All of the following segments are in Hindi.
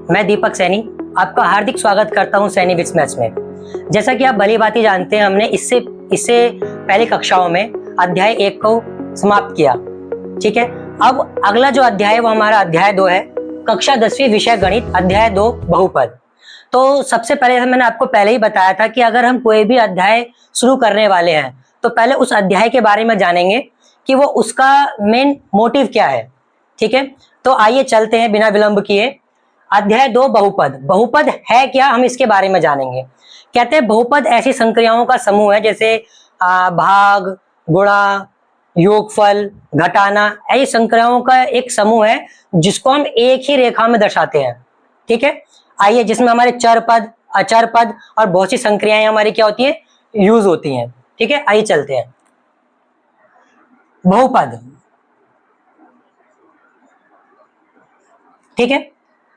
मैं दीपक सैनी आपका हार्दिक स्वागत करता हूं सैनी विट्स मैथ्स में। जैसा कि आप भली भांति जानते हैं, हमने इससे पहले कक्षाओं में अध्याय 1 को समाप्त किया। ठीक है, अब अगला जो अध्याय है वो हमारा अध्याय 2 है, कक्षा 10वीं विषय गणित, अध्याय 2 बहुपद। तो सबसे पहले मैंने आपको पहले ही बताया था कि अगर हम कोई भी अध्याय शुरू करने वाले हैं तो पहले उस अध्याय के बारे में जानेंगे कि वो उसका मेन मोटिव क्या है। ठीक है, तो आइए चलते हैं बिना विलंब किए। अध्याय 2 बहुपद। बहुपद है क्या, हम इसके बारे में जानेंगे। कहते हैं बहुपद ऐसी संक्रियाओं का समूह है जैसे भाग, गुणा, योगफल, घटाना, ऐसी संक्रियाओं का एक समूह है जिसको हम एक ही रेखा में दर्शाते हैं। ठीक है, आइए, जिसमें हमारे चर पद, अचर पद और बहुत सी संक्रियाएं हमारी क्या होती है, यूज होती हैं। ठीक है, आइए चलते हैं। बहुपद। ठीक है,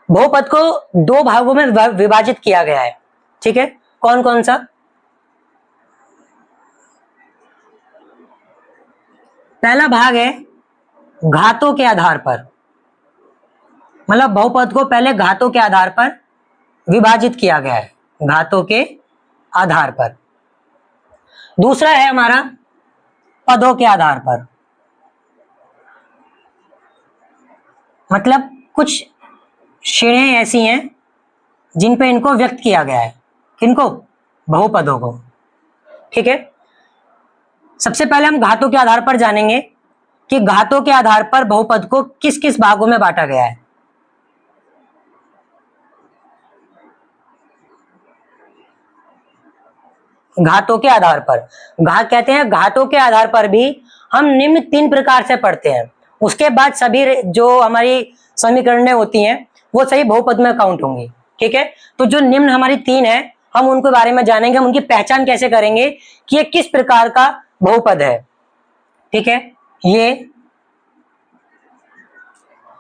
बहुपद को दो भागों में विभाजित किया गया है। ठीक है, कौन कौन सा? पहला भाग है घातों के आधार पर, मतलब बहुपद को पहले घातों के आधार पर विभाजित किया गया है, घातों के आधार पर। दूसरा है हमारा पदों के आधार पर, मतलब कुछ श्रेणियां ऐसी हैं जिन पे इनको व्यक्त किया गया है। किनको? बहुपदों को। ठीक है, सबसे पहले हम घातों के आधार पर जानेंगे कि घातों के आधार पर बहुपद को किस किस भागों में बांटा गया है। घातों के आधार पर, घात कहते हैं, घातों के आधार पर भी हम निम्न 3 प्रकार से पढ़ते हैं। उसके बाद सभी जो हमारी समीकरणें होती हैं वो सही बहुपद में काउंट होंगी। ठीक है, तो जो निम्न हमारी 3 है हम उनके बारे में जानेंगे, हम उनकी पहचान कैसे करेंगे कि ये किस प्रकार का बहुपद है। ठीक है, ये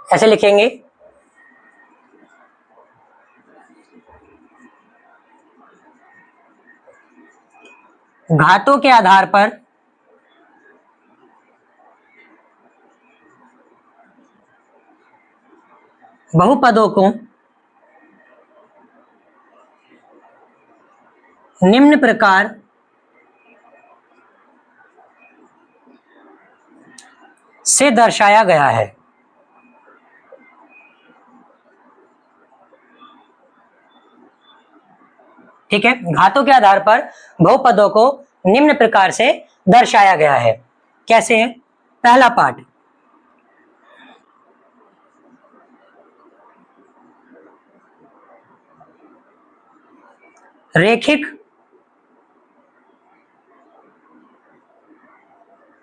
ऐसे लिखेंगे, घातों के आधार पर बहुपदों को निम्न प्रकार से दर्शाया गया है। ठीक है, घातों के आधार पर बहुपदों को निम्न प्रकार से दर्शाया गया है। कैसे है? पहला पार्ट, रेखिक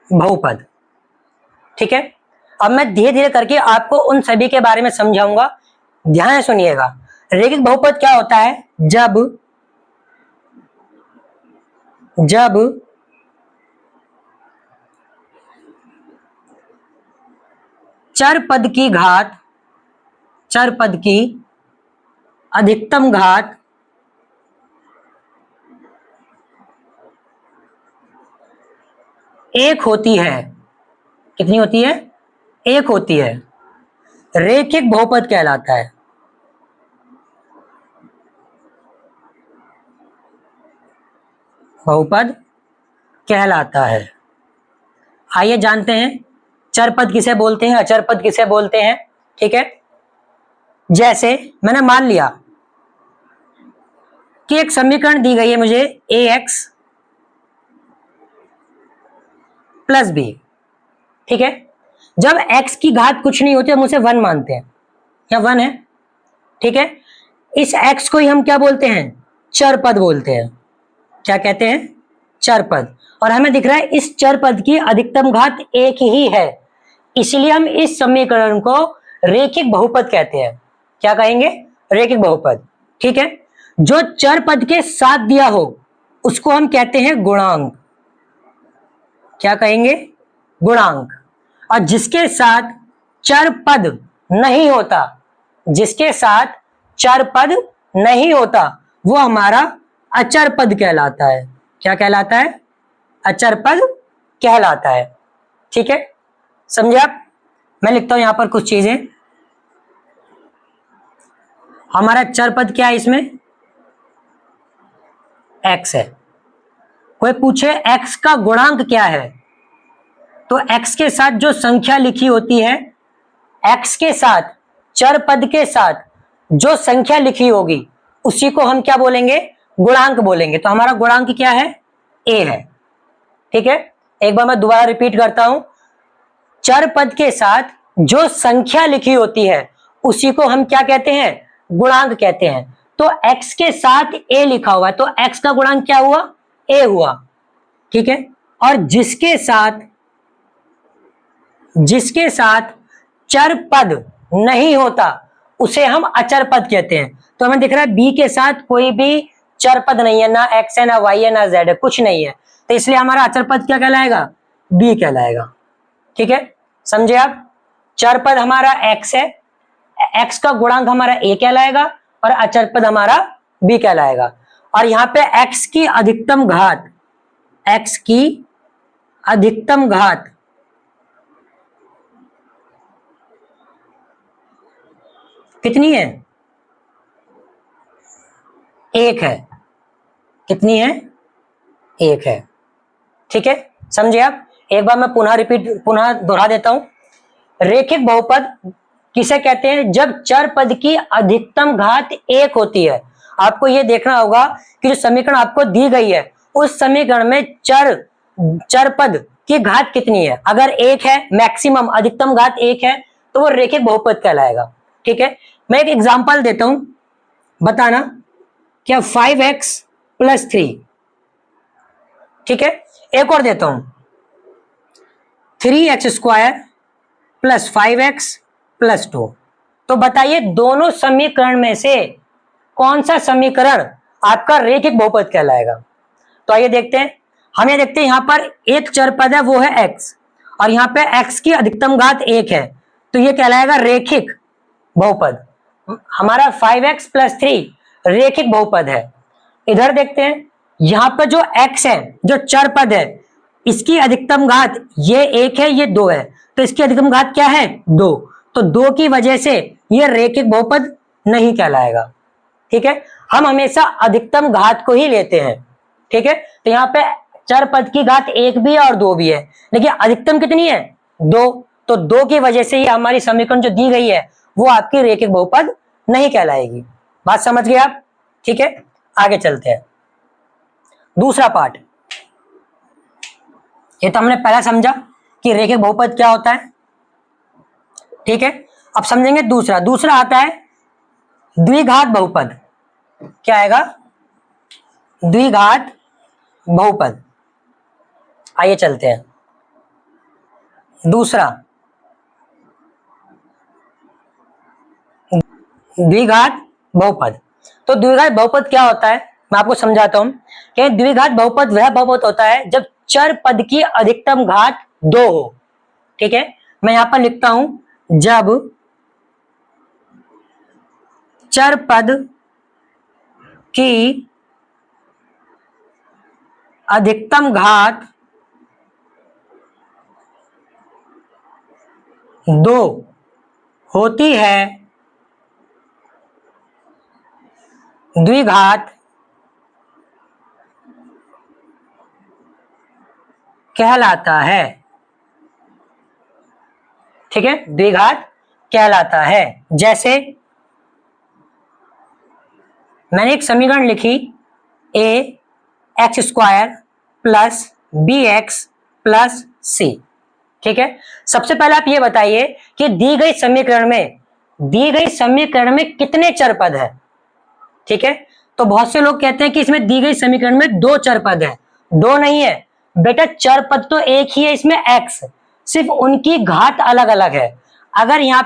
बहुपद। ठीक है, अब मैं धीरे धीरे करके आपको उन सभी के बारे में समझाऊंगा, ध्यान से सुनिएगा। रेखिक बहुपद क्या होता है? जब चर पद की अधिकतम घात एक होती है। कितनी होती है? एक होती है, रेखिक बहुपद कहलाता है। बहुपद कहलाता है। आइए जानते हैं चर पद किसे बोलते हैं, अचर पद किसे बोलते हैं। ठीक है, जैसे मैंने मान लिया कि एक समीकरण दी गई है मुझे ax प्लस बी। ठीक है, जब x की घात कुछ नहीं होती हम उसे 1 मानते हैं, या 1 है। ठीक है, इस x को ही हम क्या बोलते हैं? चर पद बोलते हैं। क्या कहते हैं? चर पद। और हमें दिख रहा है इस चर पद की अधिकतम घात एक ही है, इसलिए हम इस समीकरण को रेखिक बहुपद कहते हैं। क्या कहेंगे? रेखिक बहुपद। ठीक है, जो चर पद के साथ दिया हो उसको हम कहते हैं गुणांक। क्या कहेंगे? गुणांक। और जिसके साथ चर पद नहीं होता, जिसके साथ चर पद नहीं होता वो हमारा अचर पद कहलाता है। क्या कहलाता है? अचर पद कहलाता है। ठीक है, समझे आप? मैं लिखता हूं यहां पर कुछ चीजें। हमारा चर पद क्या है इसमें, x है। कोई पूछे x का गुणांक क्या है, तो x के साथ जो संख्या लिखी होती है, x के साथ चर पद के साथ जो संख्या लिखी होगी उसी को हम क्या बोलेंगे, गुणांक बोलेंगे। तो हमारा गुणांक क्या है, a है। ठीक है, एक बार मैं दोबारा रिपीट करता हूं, चर पद के साथ जो संख्या लिखी होती है उसी को हम क्या कहते हैं, गुणांक कहते हैं। तो x के साथ a लिखा हुआ है तो x का गुणांक क्या हुआ, a हुआ। ठीक है, और जिसके साथ चर पद नहीं होता उसे हम अचर पद कहते हैं। तो हमें दिख रहा है b के साथ कोई भी चर पद नहीं है, ना x है, ना y है, ना z है, कुछ नहीं है, तो इसलिए हमारा अचर पद क्या कहलाएगा, b कहलाएगा। ठीक है, समझे आप, चर पद हमारा x है, x का गुणांक हमारा a कहलाएगा और अचर पद हमारा b कहलाएगा। और यहाँ पे x की अधिकतम घात कितनी है, 1 है। कितनी है, 1 है। ठीक है, समझे आप। एक बार मैं पुनः दोहरा देता हूं, रेखिक बहुपद किसे कहते हैं, जब चर पद की अधिकतम घात 1 होती है। आपको यह देखना होगा कि जो समीकरण आपको दी गई है उस समीकरण में चर पद की घात कितनी है। अगर 1 है, मैक्सिमम अधिकतम घात 1 है, तो वो रेखिक बहुपद कहलाएगा। ठीक है, मैं एक एग्जांपल देता हूं, बताना क्या, 5x + 3। ठीक है, एक और देता हूं, 3x² + 5x + 2। तो बताइए दोनों समीकरण में से कौन सा समीकरण आपका रेखिक बहुपद कहलाएगा। तो आइए देखते हैं, हम ये देखते हैं यहां पर एक चर पद है वो है x, और यहां पे x की अधिकतम घात 1 है, तो ये कहलाएगा रेखिक बहुपद। हमारा 5x + 3 रेखिक बहुपद है। इधर देखते हैं, यहां पर जो x है, जो चर पद है, इसकी अधिकतम घात ये 1 है, ये 2 है, तो इसकी अधिकतम घात क्या है, 2। तो 2 की वजह से ये रेखिक बहुपद नहीं कहलाएगा। ठीक है, हम हमेशा अधिकतम घात को ही लेते हैं। ठीक है, तो यहाँ पे चर पद की घात 1 भी है और 2 भी है, लेकिन अधिकतम कितनी है, 2। तो 2 की वजह से ये हमारी समीकरण जो दी गई है वो आपकी रेखिक बहुपद नहीं कहलाएगी। बात समझ गए आप। ठीक है, आगे चलते हैं। दूसरा पार्ट, ये तो हमने पहला समझा कि रेखिक बहुपद क्या होता है। ठीक है, अब समझेंगे दूसरा आता है द्विघात बहुपद। क्या आएगा, द्विघात बहुपद। आइए चलते हैं, दूसरा द्विघात बहुपद। तो द्विघात बहुपद क्या होता है, मैं आपको समझाता हूं कि द्विघात बहुपद वह बहुपद होता है जब चर पद की अधिकतम घात 2 हो। ठीक है, मैं यहां पर लिखता हूं, जब चर पद की अधिकतम घात 2 होती है, द्विघात कहलाता है। ठीक है, द्विघात कहलाता है। जैसे मैंने एक समीकरण लिखी, ax² + bx + c। ठीक है, सबसे पहले आप ये बताइए कि दी गई समीकरण में कितने चर पद है। ठीक है, तो बहुत से लोग कहते हैं कि इसमें दी गई समीकरण में 2 चर पद है। 2 नहीं है बेटा, चर पद तो एक ही है इसमें, x, सिर्फ उनकी घात अलग अलग है। अगर यहाँ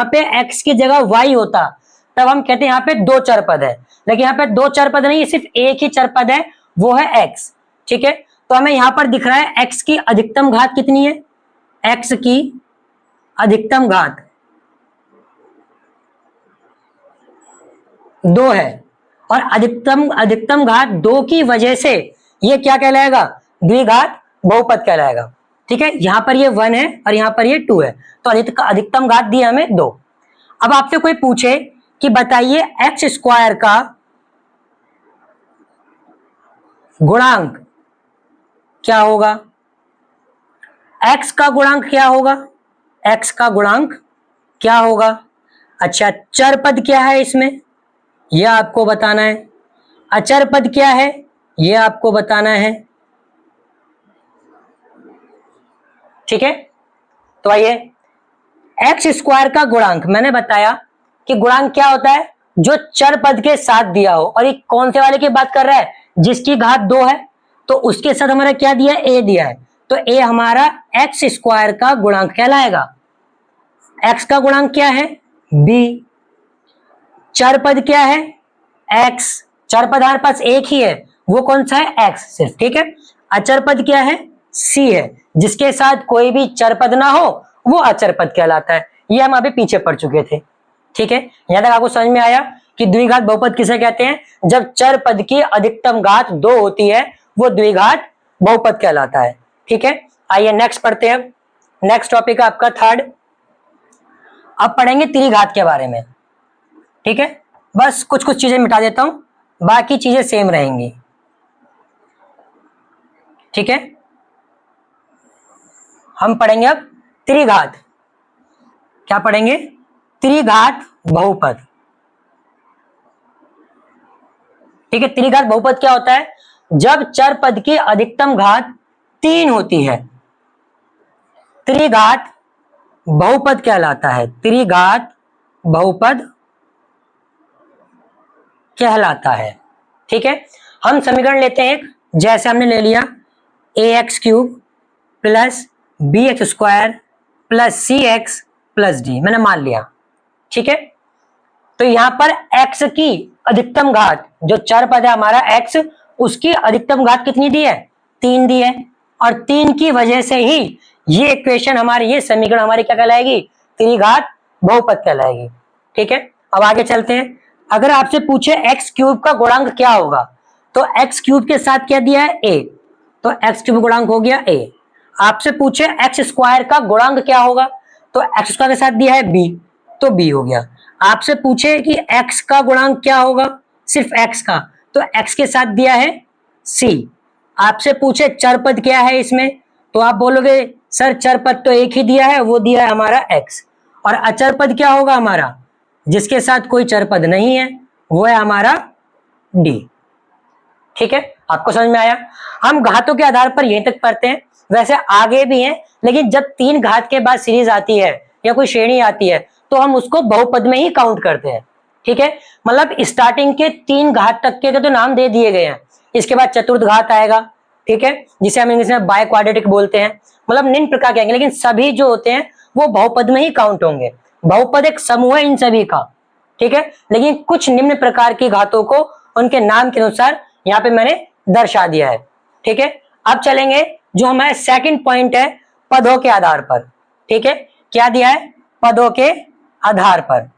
पे x की जगह y होता तब हम कहते हैं यहाँ पे 2 चर पद है, लेकिन यहाँ पे 2 चर पद नहीं है, सिर्फ एक ही चर पद है, वो है x। ठीक है, तो हमें यहाँ पर दिख रहा है x की अधिकतम घात कितनी है, x की अधिकतम घात 2 है, और अधिकतम घात 2 की वजह से ये क्या कहलाएगा, द्विघात बहुपद कहलाएगा। ठीक है, यहां पर ये 1 है और यहां पर ये 2 है, तो अधिकतम घात दी हमें 2। अब आपसे कोई पूछे कि बताइए एक्स स्क्वायर का गुणांक क्या होगा। एक्स का गुणांक क्या होगा, एक्स का गुणांक क्या होगा। अच्छा, चर पद क्या है इसमें, यह आपको बताना है। अचर पद क्या है, यह आपको बताना है। ठीक है, तो आइए, एक्स स्क्वायर का गुणांक मैंने बताया कि गुणांक क्या होता है, जो चर पद के साथ दिया हो। और ये कौन से वाले की बात कर रहा है, जिसकी घात 2 है, तो उसके साथ हमारा क्या दिया है, ए दिया है। तो ए हमारा एक्स स्क्वायर का गुणांक कहलाएगा। एक्स का गुणांक क्या है, बी। चर पद क्या है, एक्स। चर पद हमारे पास एक ही है, वो कौन सा है, एक्स सिर्फ। ठीक है, अचर पद क्या है, सी है। जिसके साथ कोई भी चर पद ना हो वो अचर पद कहलाता है। ये हम अभी पीछे पढ़ चुके थे। ठीक है, यहां तक आपको समझ में आया कि द्विघात बहुपद किसे कहते हैं, जब चर पद की अधिकतम घात 2 होती है वो द्विघात बहुपद कहलाता है। ठीक है, आइए नेक्स्ट पढ़ते हैं। नेक्स्ट टॉपिक है आपका थर्ड। अब पढ़ेंगे त्रिघात के बारे में। ठीक है, बस कुछ कुछ चीजें मिटा देता हूं, बाकी चीजें सेम रहेंगी। ठीक है, हम पढ़ेंगे अब त्रिघात। क्या पढ़ेंगे, त्रिघात बहुपद। ठीक है, त्रिघात बहुपद क्या होता है, जब चर पद की अधिकतम घात 3 होती है, त्रिघात बहुपद कहलाता है। त्रिघात बहुपद कहलाता है। ठीक है, हम समीकरण लेते हैं एक, जैसे हमने ले लिया A X cube plus B X square plus C X plus D, मैंने मान लिया। ठीक है, तो यहां पर x की अधिकतम घात, जो चर पद है हमारा x, उसकी अधिकतम घात कितनी दी है, 3 दी है। और 3 की वजह से ही ये इक्वेशन हमारी, ये समीकरण हमारी क्या कहलाएगी, त्रिघात बहुपद कहलाएगी। ठीक है, अब आगे चलते हैं। अगर आपसे पूछे एक्स क्यूब का गुणांक क्या होगा, तो एक्स क्यूब के साथ क्या दिया है, a, तो एक्स क्यूब गुणांक हो गया a। आपसे पूछे एक्स स्क्वायर का गुणांक क्या होगा, तो एक्स स्क्वायर के साथ दिया है b, तो b हो गया। आपसे पूछे कि x का गुणांक क्या होगा, सिर्फ x का, तो x के साथ दिया है c। आपसे पूछे चर पद क्या है इसमें, तो आप बोलोगे सर चर पद तो एक ही दिया है, वो दिया है हमारा x। और अचर पद क्या होगा हमारा, जिसके साथ कोई चर पद नहीं है, वो है हमारा d। ठीक है, आपको समझ में आया। हम घातों के आधार पर यहीं तक पढ़ते हैं, वैसे आगे भी हैं, लेकिन जब 3 घात के बाद सीरीज आती है या कोई श्रेणी आती है तो हम उसको बहुपद में ही काउंट करते हैं। ठीक है, मतलब स्टार्टिंग के 3 घात तक के तो नाम दे दिए गए हैं, इसके बाद चतुर्थ घात आएगा। ठीक है, जिसे हम इंग्लिश में बाय क्वाड्रेटिक बोलते हैं, मतलब निम्न प्रकार के आएंगे, लेकिन सभी जो होते हैं वो बहुपद में ही काउंट होंगे। बहुपद एक समूह है इन सभी का। ठीक है, लेकिन कुछ निम्न प्रकार की घातों को उनके नाम के अनुसार यहां पे मैंने दर्शा दिया है। ठीक है, अब चलेंगे जो हमारा सेकंड पॉइंट है, पदों के आधार पर। ठीक है, क्या दिया है, पदों के आधार पर।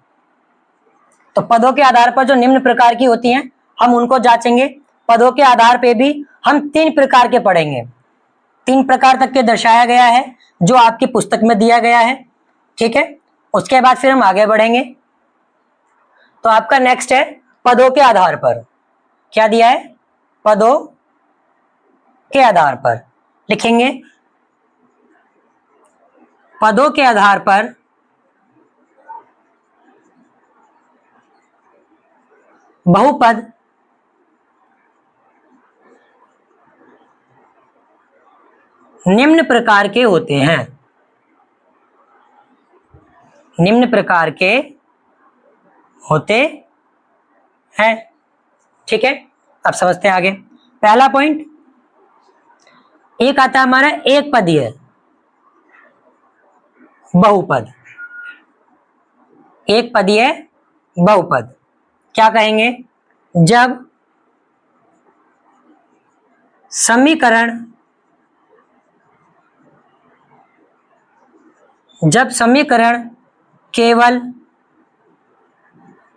तो पदों के आधार पर जो निम्न प्रकार की होती हैं हम उनको जांचेंगे। पदों के आधार पे भी हम 3 प्रकार के पढ़ेंगे, 3 प्रकार तक के दर्शाया गया है जो आपकी पुस्तक में दिया गया है। ठीक है, उसके बाद फिर हम आगे बढ़ेंगे। तो आपका नेक्स्ट है पदों के आधार पर। क्या दिया है, पदों के आधार पर लिखेंगे, पदों के आधार पर बहुपद निम्न प्रकार के होते हैं। निम्न प्रकार के होते हैं। ठीक है, अब समझते हैं आगे। पहला पॉइंट, एक आता है हमारा एक पदीय बहुपद। एक पदीय बहुपद क्या कहेंगे, जब समीकरण केवल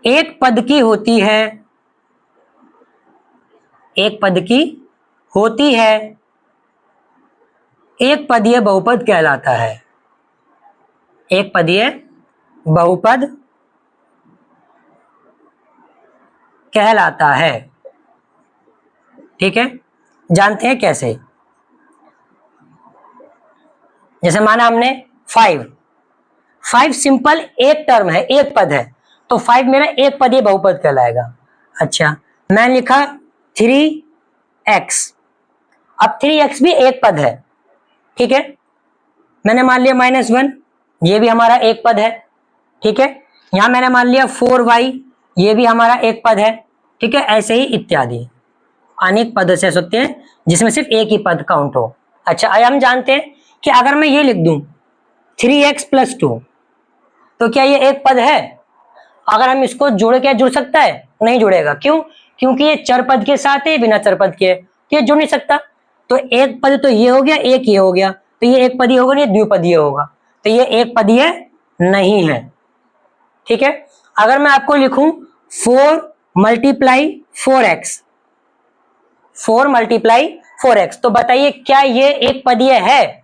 एक पद की होती है, एक पद की होती है, एक पदीय बहुपद कहलाता है। एक पदीय बहुपद कहलाता है। ठीक है, जानते हैं कैसे। जैसे माना हमने 5 सिंपल एक टर्म है, एक पद है, तो 5 मेरा एक पदीय बहुपद कहलाएगा। अच्छा, मैंने लिखा 3x, अब 3x भी एक पद है। ठीक है, मैंने मान लिया -1, ये भी हमारा एक पद है। ठीक है, यहां मैंने मान लिया 4y, ये भी हमारा एक पद है। ठीक है, ऐसे ही इत्यादि अनेक पद से सकते हैं जिसमें सिर्फ एक ही पद काउंट हो। अच्छा, आइए हम जानते हैं कि अगर मैं ये लिख दूं 3x + 2, तो क्या ये एक पद है? अगर हम इसको जोड़े, क्या जुड़ सकता है? नहीं जुड़ेगा। क्यों? क्योंकि ये चर पद के साथ है, बिना चर पद के, तो ये जुड़ नहीं सकता। तो एक पद तो ये हो गया, एक ये हो गया, तो ये एक पदीय होगा, ये द्विपदीय होगा, तो ये एक पदीय नहीं है। ठीक है, अगर मैं आपको लिखूं 4 × 4x, 4 × 4x, तो बताइए क्या ये एक पदीय है?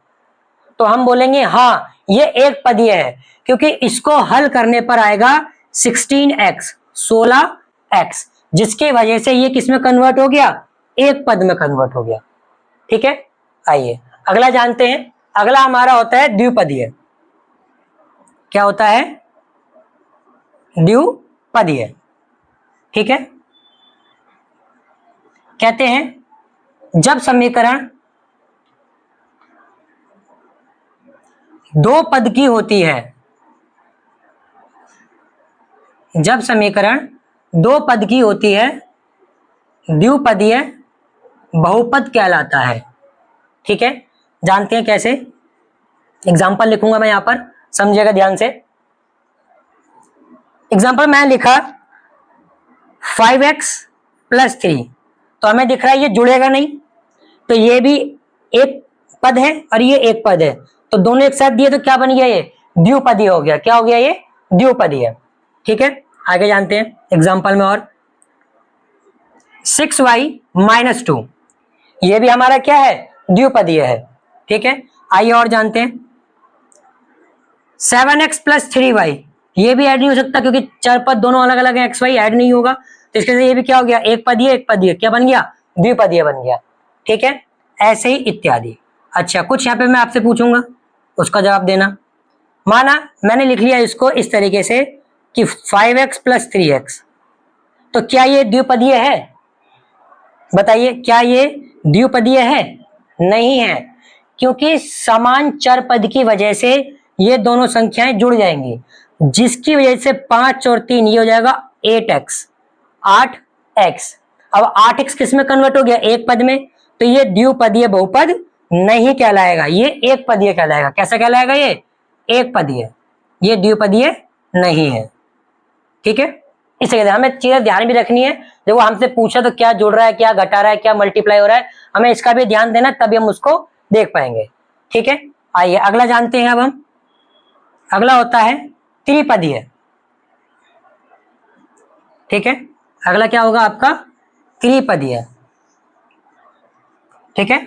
तो हम बोलेंगे हाँ, ये एक पदीय है, क्योंकि इसको हल करने पर आएगा 16x, 16x, जिसके वजह से ये किस में कन्वर्ट हो गया? एक पद में कन्वर्ट हो गया। ठीक है, आइए अगला जानते हैं। अगला हमारा होता है द्विपदीय। क्या होता है? द्विपदीय। ठीक है, कहते हैं जब समीकरण दो पद की होती है, जब समीकरण दो पद की होती है, द्विपदीय बहुपद कहलाता है। ठीक है, जानते हैं कैसे। एग्जाम्पल लिखूंगा मैं यहां पर, समझिएगा ध्यान से। एग्जाम्पल मैं लिखा 5x + 3, तो हमें दिख रहा है ये जुड़ेगा नहीं, तो ये भी एक पद है और ये एक पद है, तो दोनों एक साथ दिए तो क्या बन गया? ये द्विपदीय हो गया। क्या हो गया? ये द्विपदीय। ठीक है, आगे जानते हैं एग्जाम्पल में। और 6y - 2, ये भी हमारा क्या है? द्विपदीय है। ठीक है, आइए और जानते हैं 7x + 3y, ये भी ऐड नहीं हो सकता क्योंकि चार पद दोनों अलग अलग है, xy ऐड नहीं होगा, तो इसके लिए ये भी क्या हो गया? एक पदीय, एक पदीय, क्या बन गया? द्विपदीय बन गया। ठीक है, ऐसे ही इत्यादि। अच्छा, कुछ यहाँ पे मैं आपसे पूछूंगा, उसका जवाब देना। माना मैंने लिख लिया इसको इस तरीके से कि 5x + 3x, तो क्या ये द्विपदीय है? बताइए, क्या ये द्विपदीय है? नहीं है, क्योंकि समान चर पद की वजह से ये दोनों संख्याएं जुड़ जाएंगी, जिसकी वजह से 5 और 3 ये हो जाएगा 8x, 8x। अब 8x किस में कन्वर्ट हो गया? एक पद में, तो ये द्विपदीय बहुपद नहीं कहलाएगा, ये एक पदीय कहलाएगा। कैसा कहलाएगा? ये एक पदीय, ये द्विपदीय नहीं है। ठीक है, इसलिए हमें चीजें ध्यान भी रखनी है। जब वो हमसे पूछा तो क्या जुड़ रहा है, क्या घटा रहा है, क्या मल्टीप्लाई हो रहा है, हमें इसका भी ध्यान देना, तभी हम उसको देख पाएंगे। ठीक है, आइए अगला जानते हैं। अब हम अगला होता है त्रिपदीय। ठीक है, अगला क्या होगा आपका? त्रिपदीय। ठीक है,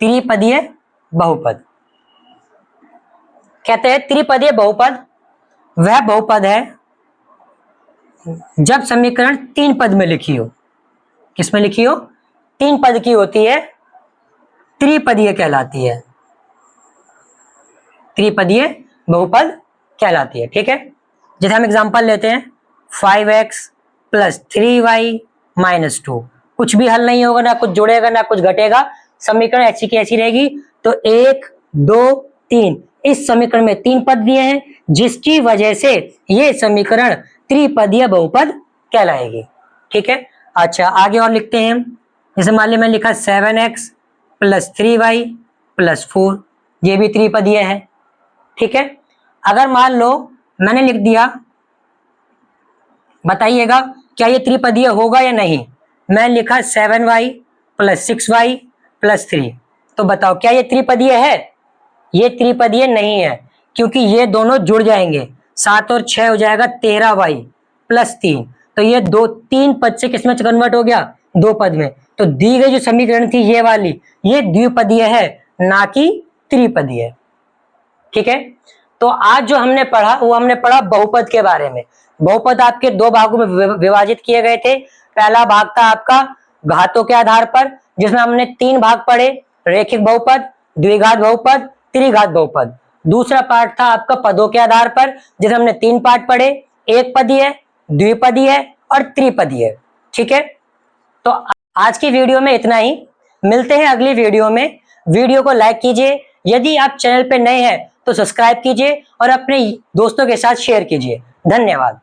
त्रिपदीय बहुपद। कहते हैं त्रिपदीय बहुपद वह बहुपद है जब समीकरण 3 पद में लिखी हो। किस में लिखी हो? 3 पद की होती है, त्रिपदीय कहलाती है, त्रिपदीय बहुपद कहलाती है। ठीक है, जैसे हम एग्जांपल लेते हैं 5x + 3y - 2, कुछ भी हल नहीं होगा, ना कुछ जुड़ेगा ना कुछ घटेगा, समीकरण ऐसी की ऐसी रहेगी। तो 1 2 3, इस समीकरण में 3 पद दिए हैं, जिसकी वजह से ये समीकरण त्रिपदीय बहुपद कहलाएगी। ठीक है, अच्छा आगे और लिखते हैं। जैसे मान लिया मैंने लिखा 7x + 3y + 4, ये भी त्रिपदीय है। ठीक है, अगर मान लो मैंने लिख दिया, बताइएगा क्या ये त्रिपदीय होगा या नहीं। मैं लिखा 7y + 6y + 3, तो बताओ क्या ये त्रिपदीय है? ये त्रिपदीय नहीं है, क्योंकि ये दोनों जुड़ जाएंगे, 7 और 6 हो जाएगा 13y + 3, तो ये 3 पद से किसमें कन्वर्ट हो गया? 2 पद में। तो दी गई जो समीकरण थी ये वाली, ये द्विपदीय है, ना कि त्रिपदीय। ठीक है, तो आज जो हमने पढ़ा वो हमने पढ़ा बहुपद के बारे में। बहुपद आपके दो भागों में विभाजित किए गए थे। पहला भाग था आपका घातों के आधार पर, जिसमें हमने 3 भाग पढ़े, रेखिक बहुपद, द्विघात बहुपद, त्रिघात बहुपद। दूसरा पार्ट था आपका पदों के आधार पर, जिसमें हमने 3 पार्ट पढ़े, एक पदीय, द्विपदीय और त्रिपदीय। ठीक है, तो आज की वीडियो में इतना ही। मिलते हैं अगली वीडियो में। वीडियो को लाइक कीजिए, यदि आप चैनल पे नए हैं तो सब्सक्राइब कीजिए और अपने दोस्तों के साथ शेयर कीजिए। धन्यवाद।